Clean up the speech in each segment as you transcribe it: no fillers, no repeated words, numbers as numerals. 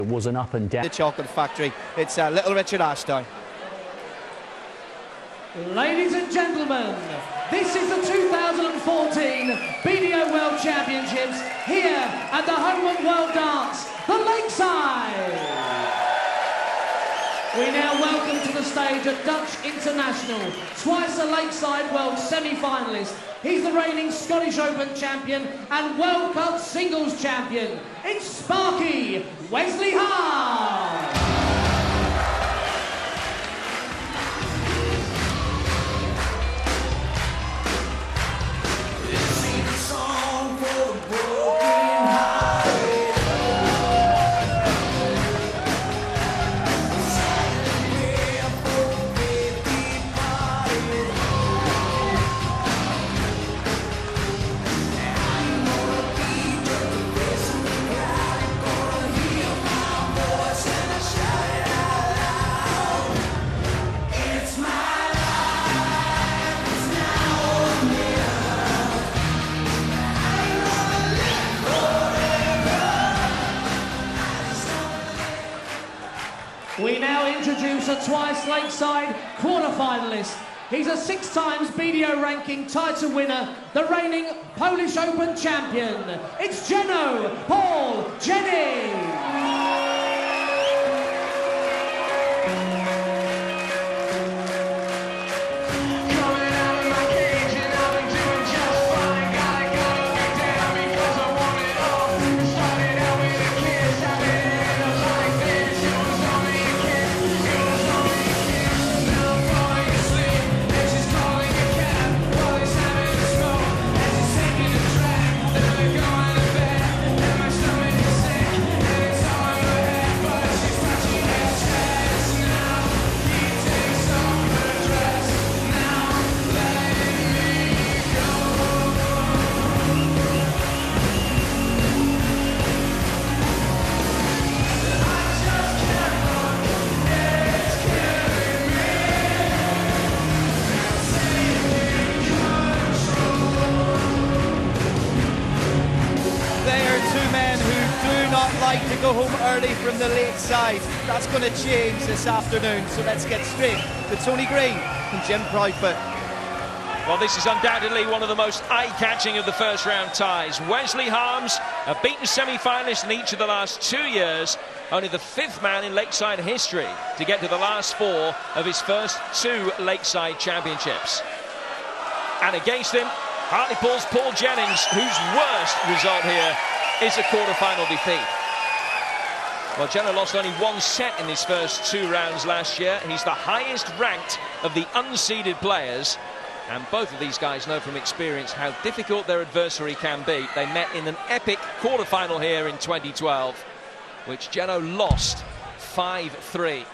It was an up and down. The chocolate factory. It's Little Richard Ashdown. Ladies and gentlemen, this is the 2014 BDO World Championships here at the home of World Dance, the Lakeside. We now welcome to the stage a Dutch international, twice a Lakeside World semi-finalist. He's the reigning Scottish Open champion and World Cup singles champion. It's Sparky Wesley Hart. We now introduce a twice Lakeside quarter-finalist. He's a 6 times BDO ranking title winner, the reigning Polish Open champion. It's Jennings. Like to go home early from the Lakeside. That's going to change this afternoon, so let's get straight to Tony Green and Jim Proudfoot. Well, this is undoubtedly one of the most eye-catching of the first round ties. Wesley Harms, a beaten semi-finalist in each of the last 2 years, only the 5th man in Lakeside history to get to the last 4 of his first 2 Lakeside championships. And against him, Hartlepool's Paul Jennings, whose worst result here is a quarter-final defeat. Well, Jenner lost only 1 set in his first 2 rounds last year. He's the highest ranked of the unseeded players. And both of these guys know from experience how difficult their adversary can be. They met in an epic quarter-final here in 2012, which Jeno lost 5-3.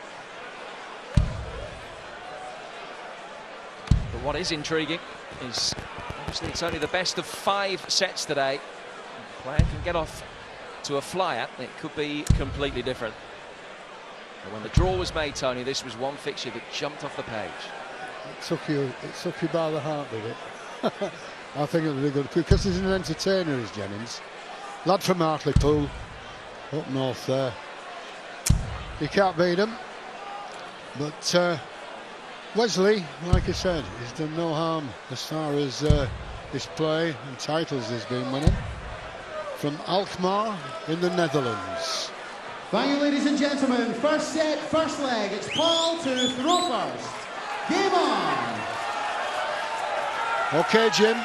But what is intriguing is, obviously, it's only the best of 5 sets today. The player can get off to a flyer, it could be completely different. But when the draw was made, Tony, this was one fixture that jumped off the page. It took you by the heart, did it? I think it'll be good because he's an entertainer, is Jennings. Lad from Hartlepool, up north there. You can't beat him. But Wesley, like I said, he's done no harm as far as his play and titles he's been winning. From Alkmaar in the Netherlands. Thank you, ladies and gentlemen. First set, first leg. It's Paul to throw first. Game on. Okay, Jim.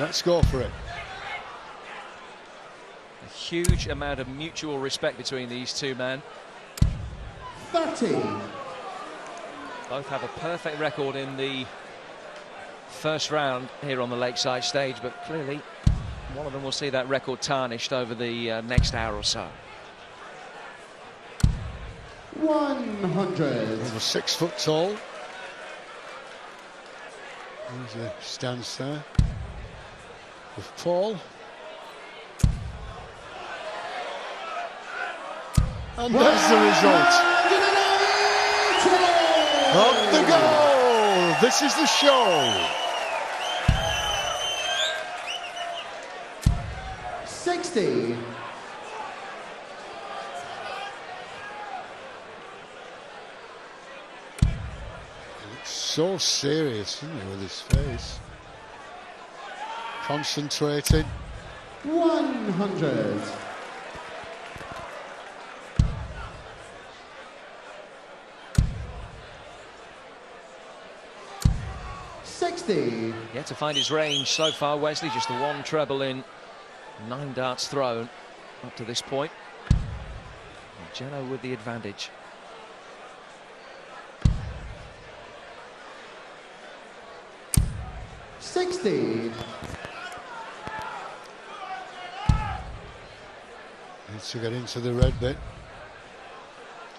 Let's go for it. A huge amount of mutual respect between these two men. 30. Both have a perfect record in the first round here on the Lakeside stage, but clearly one of them will see that record tarnished over the next hour or so. 100. Over 6 foot tall. There's a stance there with Paul. And there's the result. Up the goal. This is the show. 60. so serious, isn't he, with his face? Concentrating. 100. Yet to find his range so far, Wesley. Just the one treble in 9 darts thrown up to this point. And Jeno with the advantage. Needs to get into the red bit.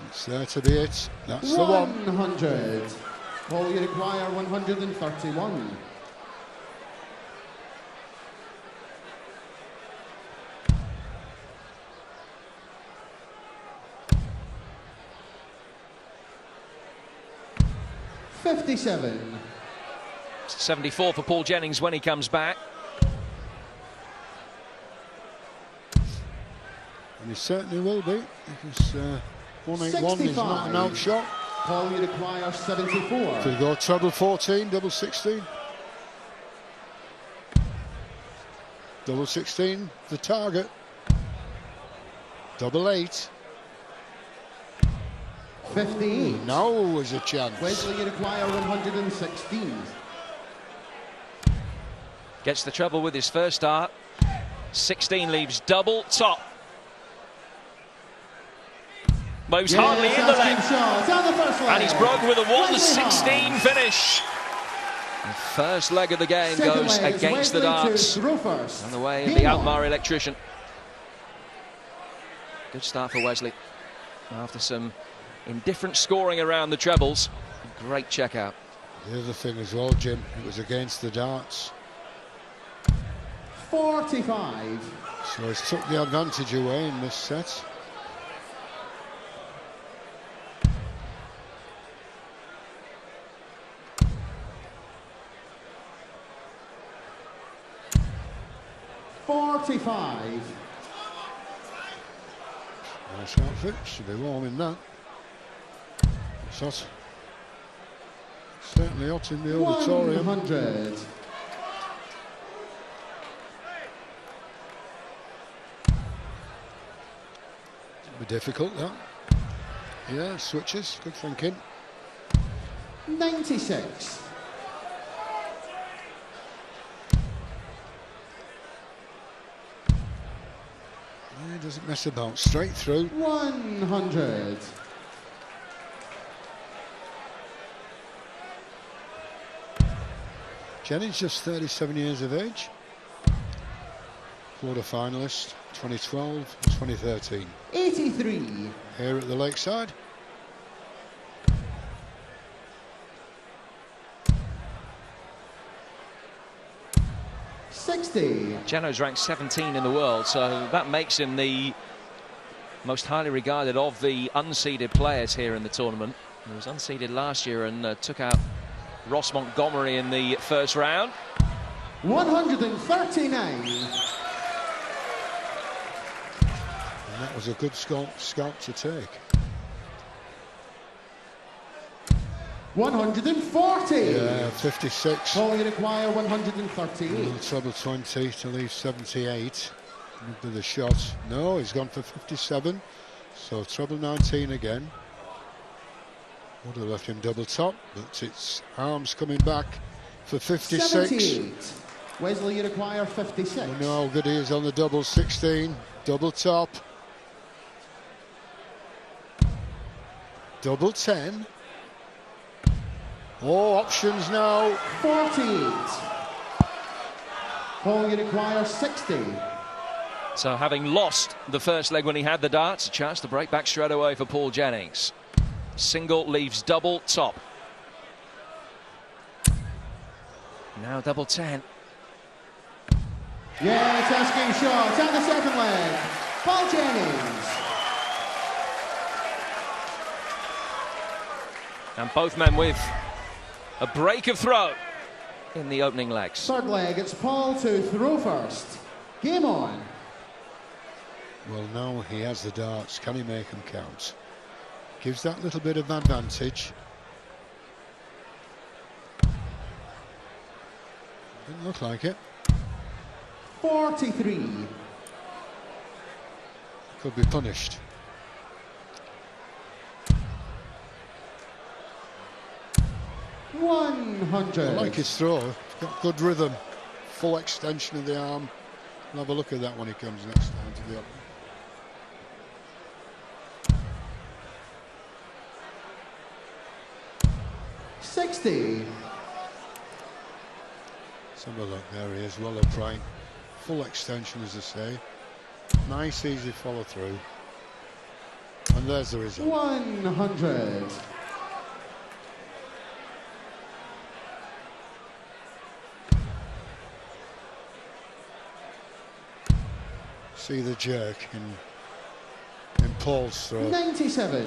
It's there to be it. That's the one. 100. All you require 131. $57. 74 for Paul Jennings when he comes back. And he certainly will be, because 181 is not an out shot. All you require 74. Could go treble 14, double 16. Double 16, the target. Double 8. 58. Now was a chance. Wesley, you require 116. Gets the treble with his first dart. 16 leaves double top. Moves hardly in the leg. And he's broken with a 1-16 finish. The first leg of the game goes against the darts. On the way of the Alkmaar electrician. Good start for Wesley. After some indifferent scoring around the trebles. Great check out. The other thing as well, Jim, it was against the darts. 45. So he's took the advantage away in this set. Nice outfit, should be warm in that. It's hot. Certainly hot in the auditorium. 100. It'll be difficult, that. Yeah, switches, good thinking. 96. He doesn't mess about, straight through. 100. Jennings just 37 years of age. Quarter finalist 2012 and 2013. 83. Here at the Lakeside. Jeno's ranked 17 in the world, so that makes him the most highly regarded of the unseeded players here in the tournament. He was unseeded last year and took out Ross Montgomery in the first round. 139. And that was a good scalp to take. 140. Yeah, 56. All you require 138. Treble 20 to leave 78. With the shot. No, he's gone for 57. So treble 19 again. Would have left him double top, but it's Arms coming back for 56. 78. Wesley, you require 56. We know how good he is on the double 16. Double top. Double 10. Oh, options now. 48. All you require 60. So having lost the first leg when he had the darts, a chance to break back straight away for Paul Jennings. Single leaves double top. Now double 10. Yeah, it's asking shots on the second leg. Paul Jennings. And both men with a break of throw in the opening legs. Third leg, it's Paul to throw first. Game on. Well, now he has the darts. Can he make them count? Gives that little bit of advantage. Didn't look like it. 43. Could be punished. I 100. like his throw. He's got good rhythm. Full extension of the arm. We'll have a look at that when he comes next time to the up. $60. Let's have a look. There he is. Well upright. Full extension, as I say. Nice, easy follow through. And there's the result. 100. See the jerk in Paul's throw. 97.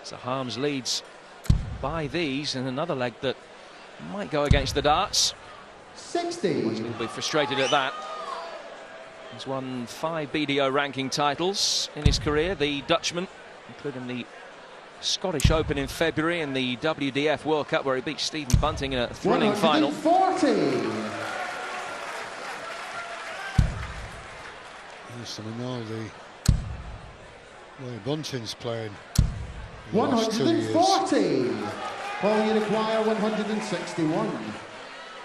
So Harms leads by these, and another leg that might go against the darts. 60. Wesley will be frustrated at that. He's won 5 BDO ranking titles in his career, the Dutchman, including the Scottish Open in February and the WDF World Cup, where he beat Stephen Bunting in a thrilling final. 140. Yes, I know the way Bunting's playing. In the last 2 years. 140. Paul, you require 161.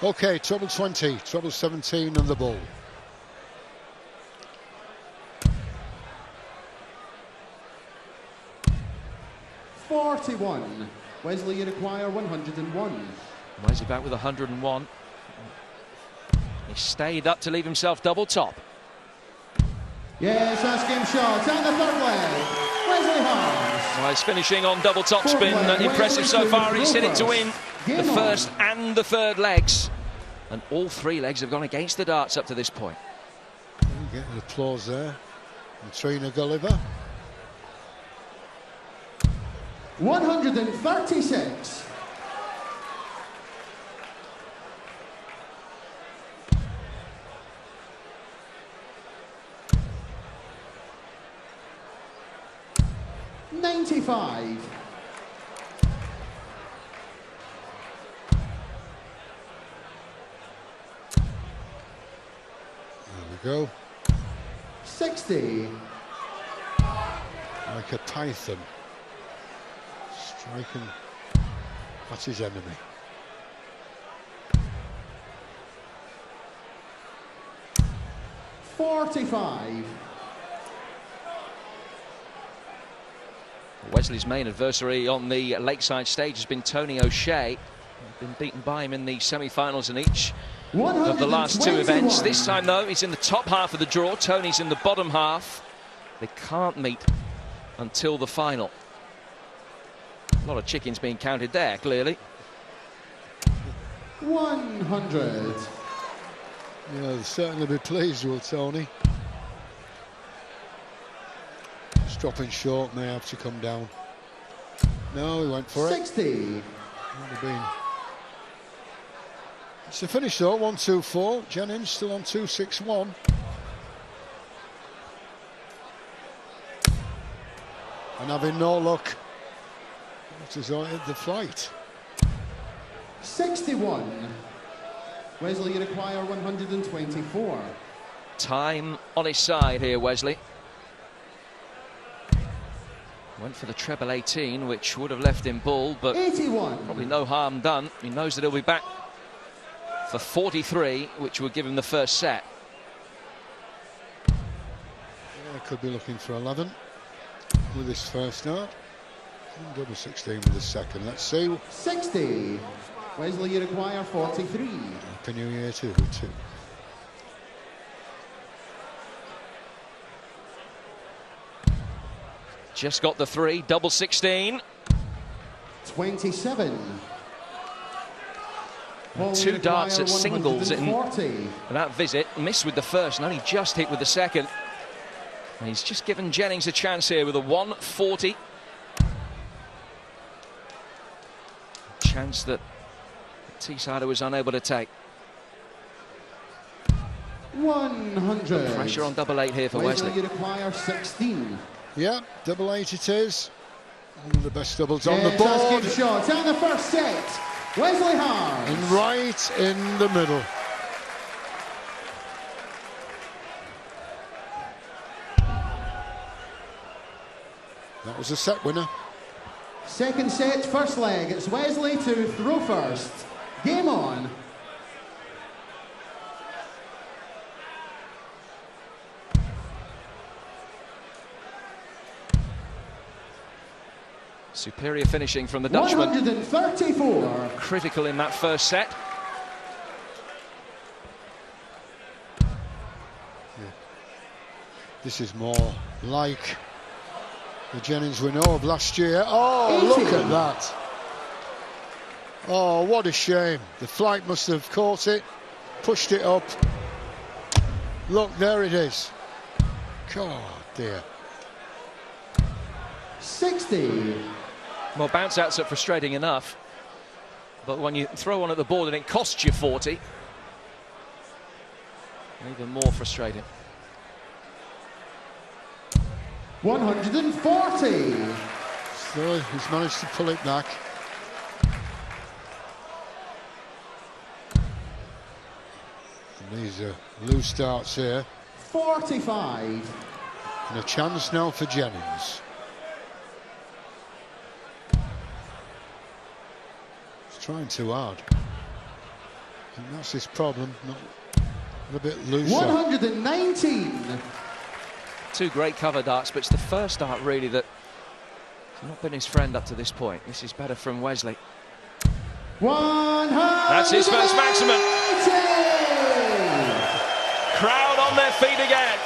Okay, treble 20, treble 17 and the ball. $41. Wesley, you require 101. Wesley back with 101. He stayed up to leave himself double top. Yes, that's game shot. And the third leg, Wesley Harms. Well, his finishing on double top's been impressive so far. He's hit it to win the first and the third legs. And all 3 legs have gone against the darts up to this point. Getting applause there. And Trina Gulliver. 136. $95. There we go. 60. Like a python. Striking at his enemy. $45. Wesley's main adversary on the Lakeside stage has been Tony O'Shea. Been beaten by him in the semi-finals in each of the last 2 events. This time, though, he's in the top half of the draw. Tony's in the bottom half. They can't meet until the final. A lot of chickens being counted there, clearly. 100. Yeah, they'll certainly be pleased with Tony. Just dropping short, may have to come down. No, he went for 60. it. Would have been. It's the finish though, 1-2-4. Jennings still on 2-6-1. And having no luck. What is the flight? 61. Wesley, you require 124. Time on his side here, Wesley. Went for the treble 18, which would have left him bull, but 81. Probably no harm done. He knows that he'll be back for 43, which would give him the first set. Yeah, could be looking for 11 with his first start. And double 16 with his second. Let's see. 60. Wesley, you require 43. Happy New Year to you too. Just got the 3, double 16. 27. And 2 darts at singles in that visit. Missed with the first and only just hit with the second. And he's just given Jennings a chance here with a 140. Chance that Teesider was unable to take. 100. Pressure on double 8 here for Wesley. You require 16. Yeah, double 8 it is. One of the best doubles on the Yes, board. that's game shots. And the first set, Wesley Harms. And right in the middle. That was a set winner. Second set, first leg. It's Wesley to throw first. Game on. Superior finishing from the Dutchman. 134. Critical in that first set. Yeah. This is more like the Jennings we know of last year. Oh, 80. look at that. Oh, what a shame. The flight must have caught it, pushed it up. Look, there it is. God, dear. 60. Well, bounce outs are frustrating enough, but when you throw one at the board and it costs you 40, even more frustrating. 140. So he's managed to pull it back. And these are loose starts here. 45. And a chance now for Jennings. He's trying too hard. And that's his problem. Not a bit looser. 119. Two great cover darts, but it's the first dart really that has not been his friend up to this point. This is better from Wesley. 100. That's his first maximum. Crowd on their feet again.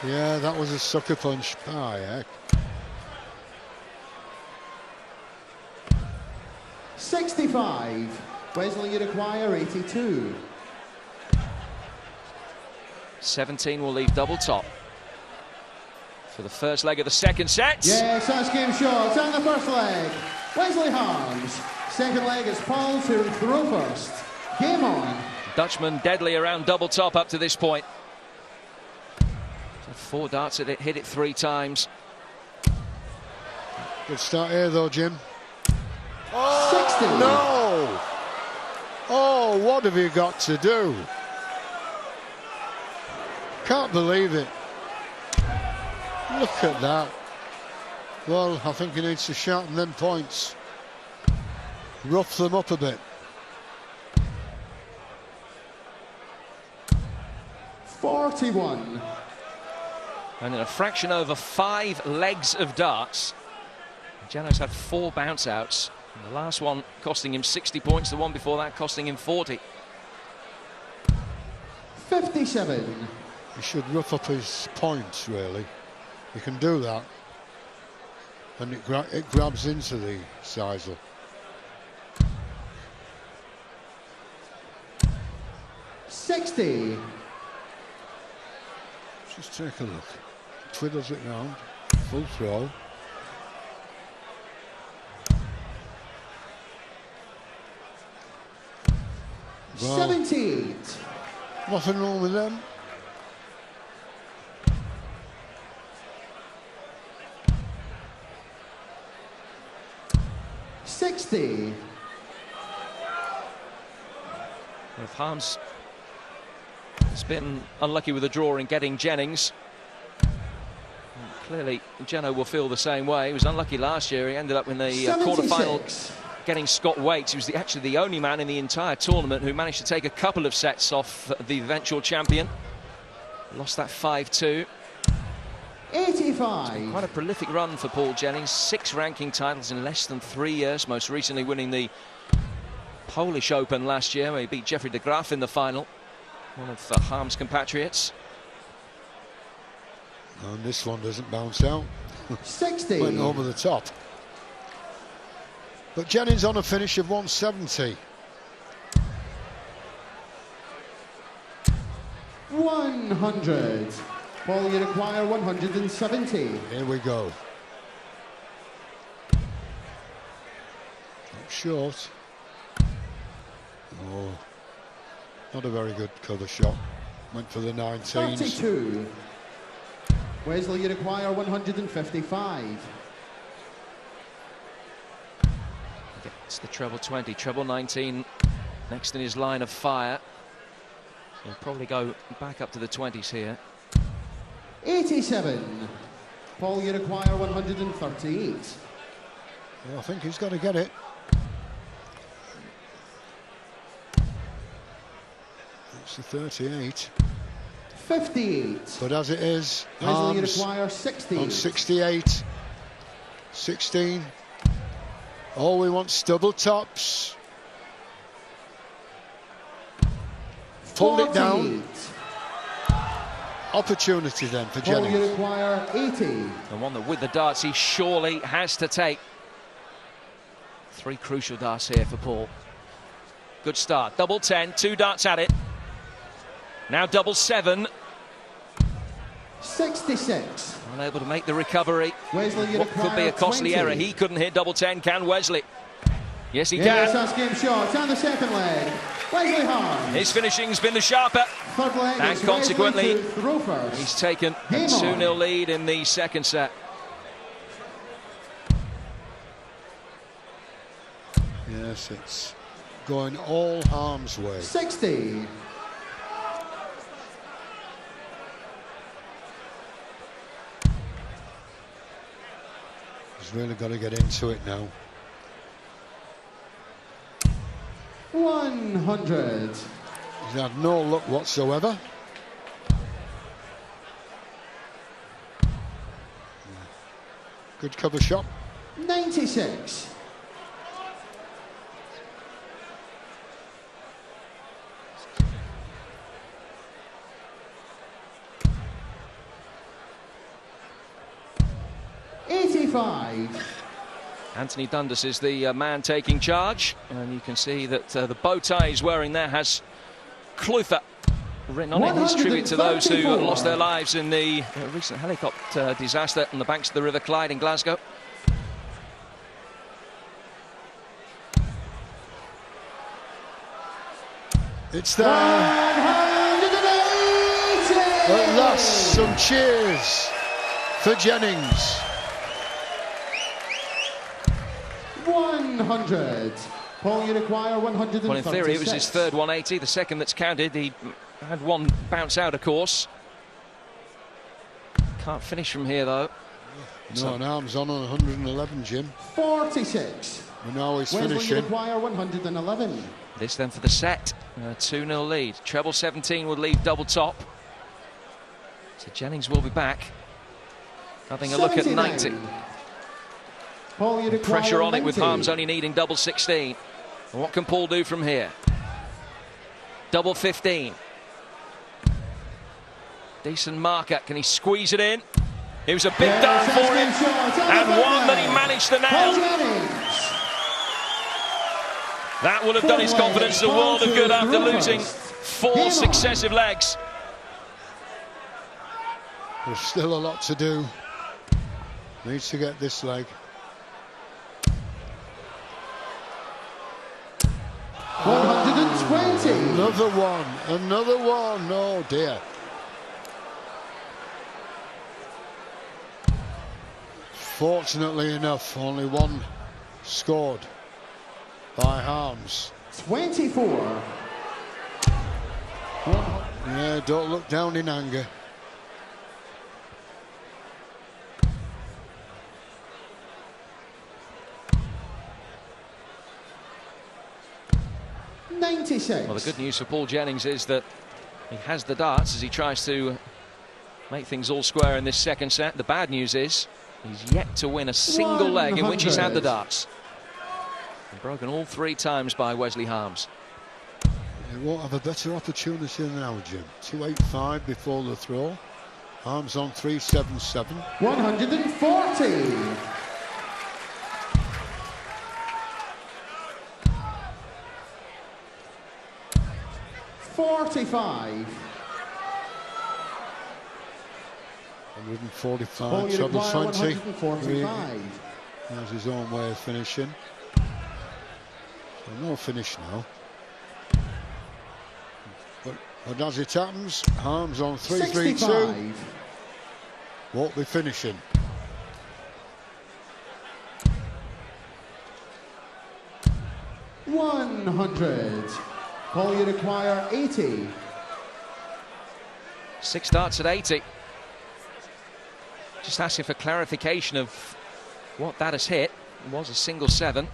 Yeah, that was a sucker punch. Ah, heck. 65. Wesley, you require 82. 17 will leave double top for the first leg of the second set. Yes, that's game shots. And the first leg, Wesley Harms. Second leg is Paul to throw first. Game on. Dutchman deadly around double top up to this point. So 4 darts at it, hit it 3 times. Good start here though, Jim. 60. No! Oh, what have you got to do? Can't believe it. Look at that. Well, I think he needs to sharpen them points. Rough them up a bit. 41. And in a fraction over 5 legs of darts, Jennings had 4 bounce outs. And the last one costing him 60 points, the one before that costing him 40. 57. He should rough up his points, really. He can do that. And it grabs into the sisal. $60. Just take a look. Twiddles it round. Full throw. Well, 78. nothing wrong with them. $60. If Harms has been unlucky with the draw in getting Jennings, clearly Jeno will feel the same way. He was unlucky last year. He ended up in the quarter-final getting Scott Waits. He was actually the only man in the entire tournament who managed to take a couple of sets off the eventual champion. Lost that 5-2. 85. Quite a prolific run for Paul Jennings. 6 ranking titles in less than 3 years, most recently winning the Polish Open last year, where he beat Jeffrey de Graaf in the final, one of Harms' compatriots. And this one doesn't bounce out. 60. Went over the top. But Jennings on a finish of 170. 100. Paul, you require 170. Here we go. Not short. Oh, not a very good cover shot. Went for the 19s. 32. Wesley, you require 155. It's the treble 20, treble 19 next in his line of fire. He'll probably go back up to the 20s here. 87. Paul, you require 138. I think he's got to get it. It's the 38. 58. But as it is, Wesley, you Harms require 60. on 68. 16. Oh, he wants double tops. Pulled it down. Opportunity then for Paul, you Jennings. require 80. And one that with the darts he surely has to take. 3 crucial darts here for Paul. Good start. Double 10, 2 darts at it. Now double 7. 66. Unable to make the recovery. Wesley, you What could be require a costly 20. error. He couldn't hit double 10, can Wesley? Yes, he Yes, can. that's game shots. And the second leg. Wesley Harms. His finishing's been the sharper. Third leg And is consequently, Wesley to throw first. He's taken a Game 2-0 on. lead in the second set. Yes, it's going all Harms' way. 60. He's really got to get into it now. 100. He's had no luck whatsoever. Good cover shot. 96. Anthony Dundas is the man taking charge, and you can see that the bow tie he's wearing there has Clutha written on it. His tribute to those who lost their lives in the recent helicopter disaster on the banks of the River Clyde in Glasgow. It's there. At last, some cheers for Jennings. 100. Paul, you require 136. Well, in theory, it was his third 180, the second that's counted. He had one bounce out, of course. Can't finish from here, though. No, and Harms on 111, Jim. 46. And now he's Wesley, you finishing. require 111. This then for the set. 2-0 lead. Treble 17 would leave double top. So Jennings will be back. Having a look at 90. Paul, you require Pressure on 90. it with Harms only needing double 16. And what can Paul do from here? Double 15. Decent marker. Can he squeeze it in? It was a big dart for him. And one that he managed to nail. That will have done his confidence a world of good after losing 4 successive legs. There's still a lot to do. Needs to get this leg. 120. Another one. Another one. Oh dear. Fortunately enough, only one scored by Harms. 24. Yeah, don't look down in anger. Well, the good news for Paul Jennings is that he has the darts as he tries to make things all square in this second set. The bad news is he's yet to win a single leg in which he's had the darts. And broken all 3 times by Wesley Harms. He won't have a better opportunity now, Jim. 285 before the throw. Harms on 377. 140. $45. 145, treble 20. 145. Has his own way of finishing. So no finish now. But as it happens, Harms on 332. 65. Won't be finishing. 100. Paul, you require 80. 6 darts at 80. Just asking for clarification of what that has hit. It was a single 7.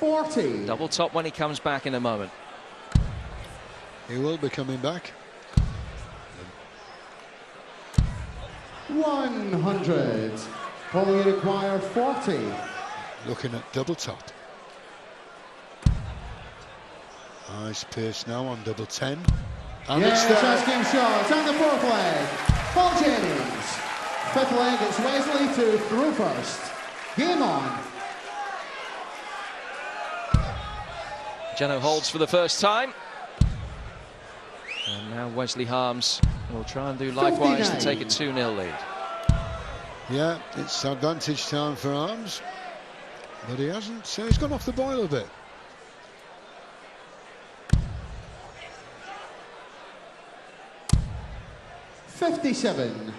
40. Double top when he comes back in a moment. He will be coming back. 100. Paul, you require 40. Looking at double top. Nice pace now on double 10. And Yes, it's there. asking shots on the 4th leg. Paul Jennings. 5th leg, it's Wesley to throw first. Game on. Jeno holds for the first time. And now Wesley Harms will try and do likewise to take a 2-0 lead. Yeah, it's advantage time for Arms. But he hasn't, so he's gone off the boil a bit. $57.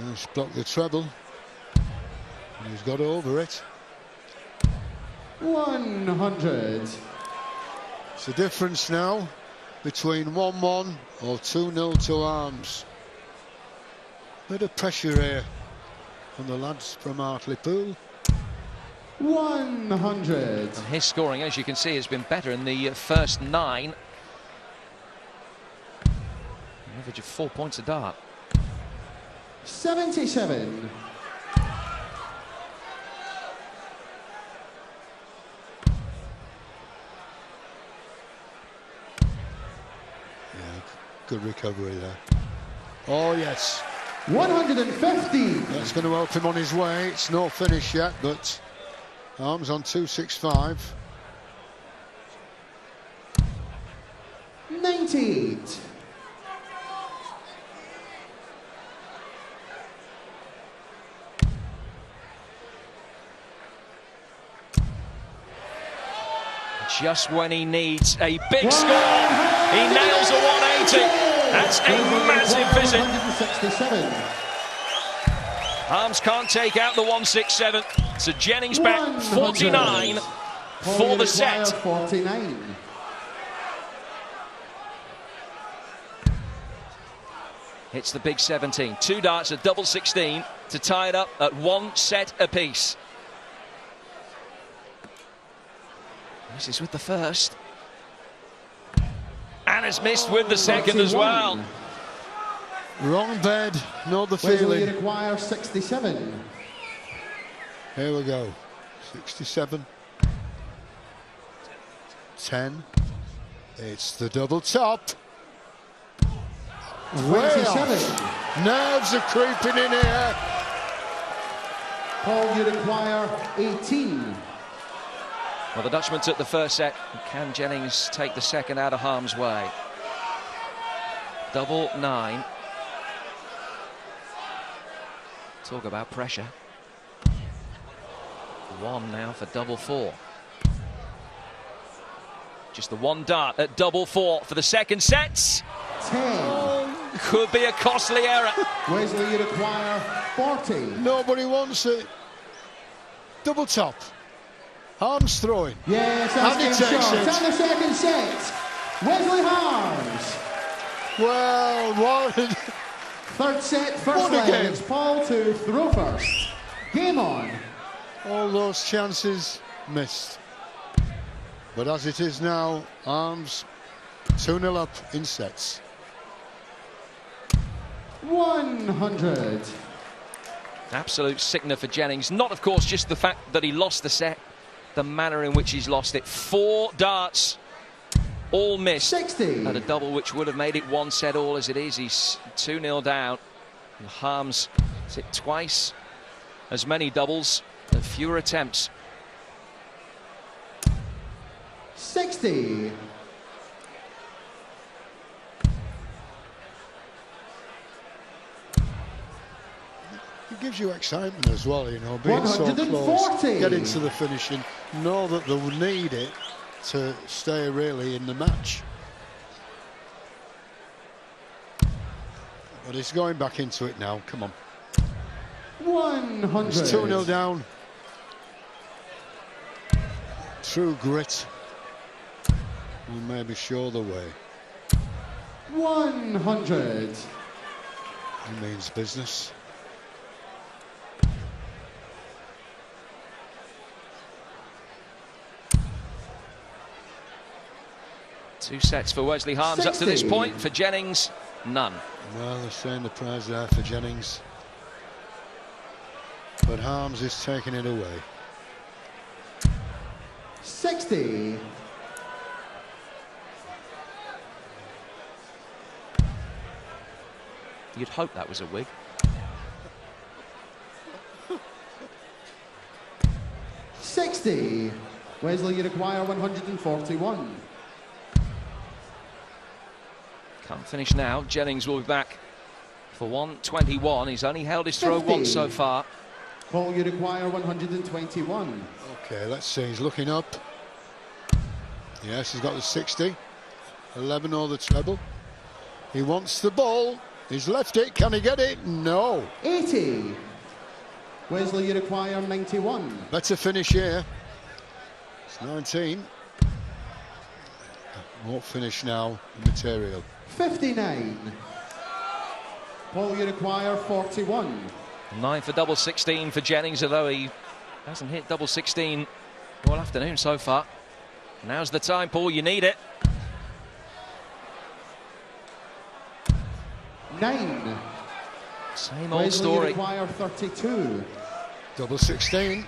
He's blocked the treble. And he's got over it. 100. It's the difference now between 1-1 or 2-0 to Arms. Bit of pressure here from the lads from Hartlepool. 100. And his scoring, as you can see, has been better in the first 9. An average of 4 points a dart. 77. Good recovery there. Oh yes. 150. That's going to help him on his way. It's no finish yet, but Arms on 265. 98. Just when he needs a big score, he nails a 180. That's a massive visit. 167. Harms can't take out the 167. So Jennings back 49 for the set. 49. Hits the big 17. 2 darts at double 16 to tie it up at 1 set apiece. This is with the first. And has missed with the second as well. Wrong bed, not the Wesley feeling. require 67. Here we go. 67. 10. It's the double top. 27. Nerves are creeping in here. Paul, you require 18. Well, the Dutchman took the first set. Can Jennings take the second out of harm's way? Double 9. Talk about pressure. 1 now for double 4. Just the 1 dart at double 4 for the second set. 10. Could be a costly error. Wesley, you require 40. Nobody wants it. Double top. Harms throwing. Yes, And he that's takes game shot. it. And the second set. Wesley Harms. Well, what? Third set, first What a leg. game. It's Paul to throw first. Game on. All those chances missed. But as it is now, Arms 2-0 up in sets. 100. Absolute sickener for Jennings. Not, of course, just the fact that he lost the set, the manner in which he's lost it. 4 darts, all missed. 60. At a double which would have made it 1 set all as it is. He's 2-0 down. And Harms hit twice as many doubles, and fewer attempts. 60. It gives you excitement as well, you know, being so 140. close, getting to the finishing, know that they'll need it to stay really in the match. But it's going back into it now, come on. 100. It's 2-0 down. True grit will maybe show the way. 100. He means business. Two sets for Wesley Harms up to this 60. point. For Jennings, none. Well, they're saying the prize there for Jennings. But Harms is taking it away. 60. You'd hope that was a wig. 60. Wesley, you require 141. Can't finish now. Jennings will be back for 121. He's only held his throw 50. once so far. Paul, you require 121. Okay, let's see. He's looking up. Yes, he's got the 60. 11 or the treble. He wants the ball. He's left it. Can he get it? No. 80. Wesley, you require 91. Better finish here. It's 19. Won't finish now. Material. 59. Paul, you require 41. 9 for double 16 for Jennings, although he hasn't hit double 16 all afternoon so far. Now's the time, Paul. You need it. 9. Same old Wesley, you story. require 32. Double 16.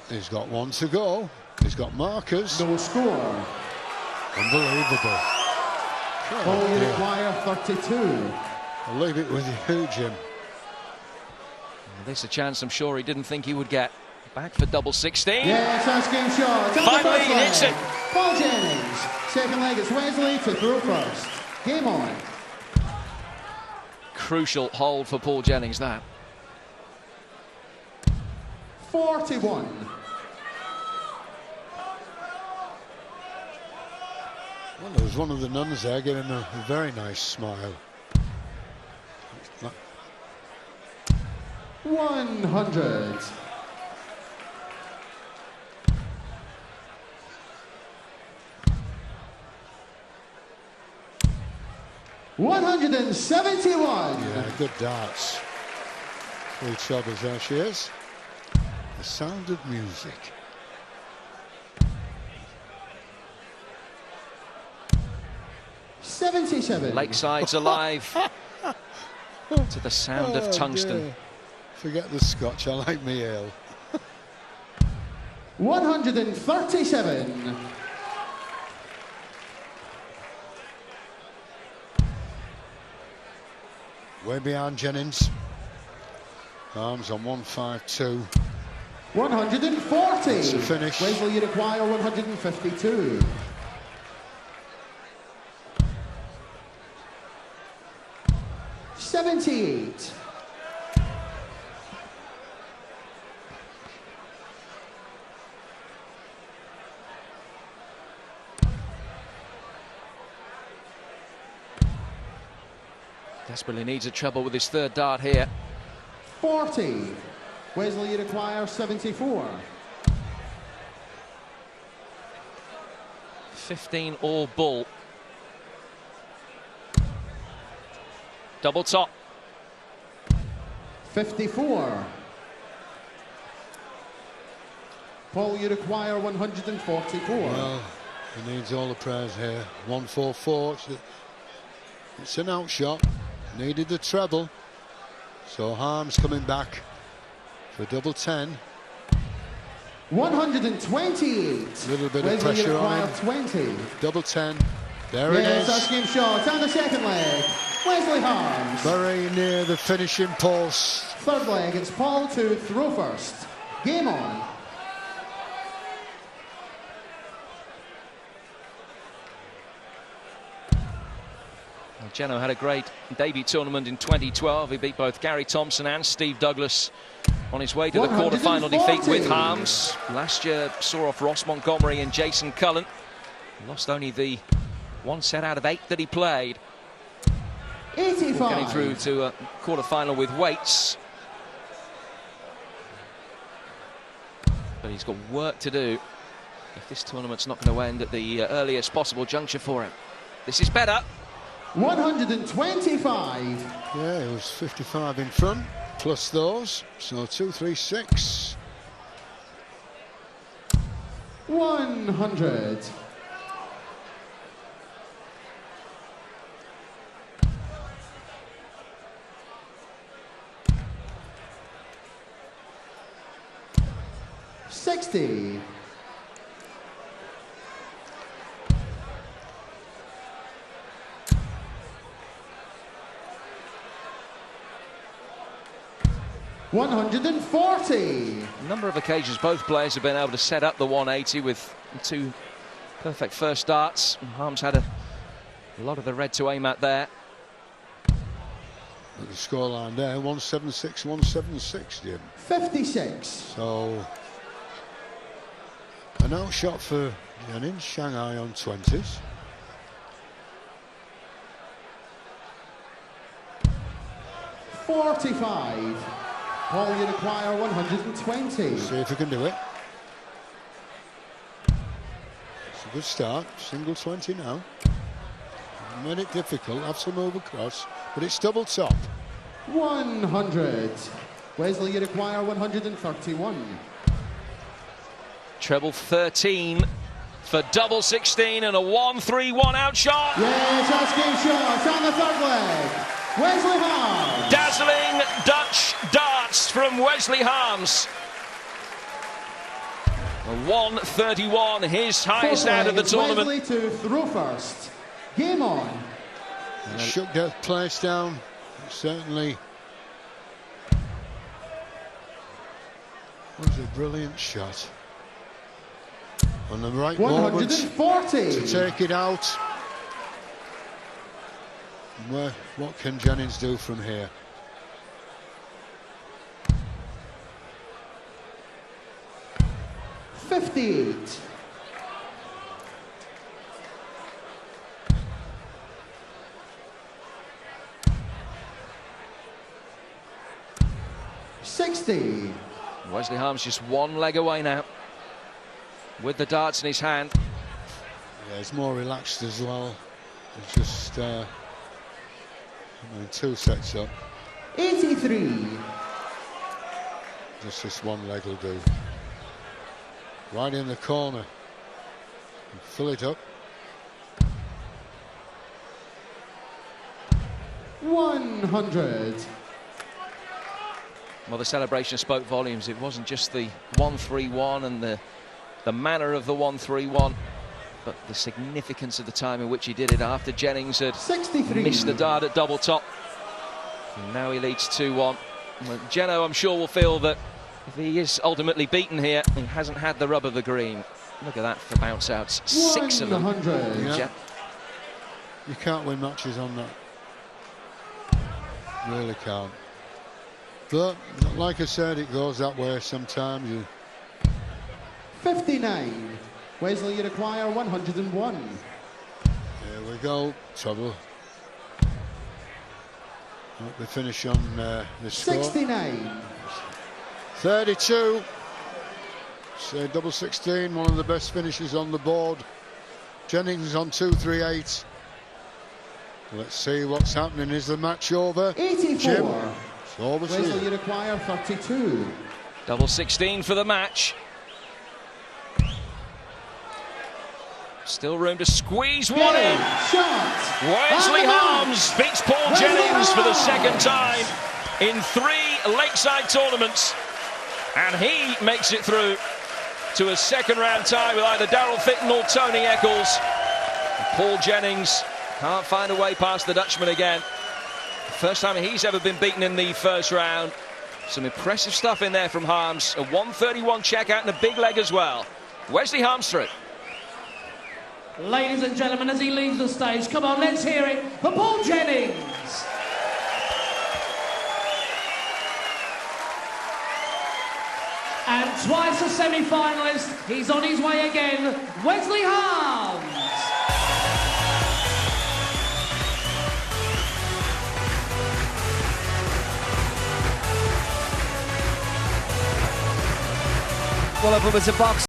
He's got one to go. He's got markers. No score. Unbelievable. Paul, you require 32. I'll leave it with you, Jim. This is a chance I'm sure he didn't think he would get. Back for double 16. Yes, that's game shot. Finally, he hits it. Paul Jennings. Second leg, it's Wesley to throw first. Game on. Crucial hold for Paul Jennings, that. 41. Well, there was one of the nuns there getting a very nice smile. 100. $171. Yeah, good darts. 3 trebles, there she is. The sound of music. $77. Lakeside's alive to the sound of tungsten. Dear. Forget the scotch, I like me ale. 137. Way behind Jennings. Arms on 152. 140. It's a finish. Wesley, you require 152. $78. Desperately needs a treble with his third dart here. 40. Wesley, you require 74. 15 all bull. Double top. 54. Paul, you require 144. Well, he needs all the prayers here. 144. It's an outshot. Needed the treble. So Harms coming back for double 10. 128. A little bit of Wesley, you pressure on require him. 20. Double 10. There it Yes, is. that's game shot. And the second leg, Wesley Harms. Very near the finishing post. Third leg, it's Paul to throw first. Game on. Jeno had a great debut tournament in 2012. He beat both Gary Thompson and Steve Douglas on his way to the quarter-final defeat with Harms. Last year saw off Ross Montgomery and Jason Cullen. Lost only the 1 set out of 8 that he played. 85. Getting through to a quarter-final with weights. But he's got work to do if this tournament's not going to end at the earliest possible juncture for him. This is better. 125. Yeah, it was 55 in front, plus those, so 236. 100. $60. 140. A number of occasions both players have been able to set up the 180 with 2 perfect first starts. Harms had a lot of the red to aim at there. Look at the scoreline there, 176, 176, Jim. 56. So, an outshot for Jennings, Shanghai on 20s. $45. Paul, you require 120. See if he can do it. It's a good start, single 20 now. Made it difficult, have to move across, but it's double top. 100. Wesley, you require 131. Treble 13 for double 16 and a 1-3-1 outshot. Yes, that's game shots on the third leg. Wesley Harms. Dazzling Dutch darts from Wesley Harms. A 131, his highest out of the tournament. Wesley to throw first. Game on. And shook that place down, certainly. Was a brilliant shot. On the right moment 140. to take it out. And what can Jennings do from here? $58. $60. Wesley Harms just one leg away now, with the darts in his hand. Yeah, he's more relaxed as well. He's just, 2 sets up. 83. Just this one leg will do. Right in the corner. And fill it up. 100. Well, the celebration spoke volumes. It wasn't just the 1-3-1 and the manner of the 1-3-1, but the significance of the time in which he did it after Jennings had 63. missed the dart at double top. And now he leads 2-1. Well, Jeno, I'm sure, will feel that if he is ultimately beaten here, he hasn't had the rub of the green. Look at that for bounce outs. 6 of them. 100. Yeah. You can't win matches on that. Really can't. But, like I said, it goes that way sometimes. 59. Wesley, you require 101. There we go, trouble. Hope we finish on this score. 69. 32. So double 16, one of the best finishes on the board. Jennings on 238. Let's see what's happening. Is the match over? 84. Jim, it's over to Wesley, you you. require 32. Double 16 for the match. Still room to squeeze one in. Shot. Wesley And the Harms match. beats Paul Wesley Jennings for the Harms. second time in 3 Lakeside tournaments. And he makes it through to a second round tie with either Darryl Fitton or Tony Eccles. And Paul Jennings can't find a way past the Dutchman again. First time he's ever been beaten in the first round. Some impressive stuff in there from Harms. A 131 check out and a big leg as well. Wesley Harms through. Ladies and gentlemen, as he leaves the stage, come on, let's hear it for Paul Jennings. And twice a semi-finalist, he's on his way again, Wesley Harms. Well, if it was a box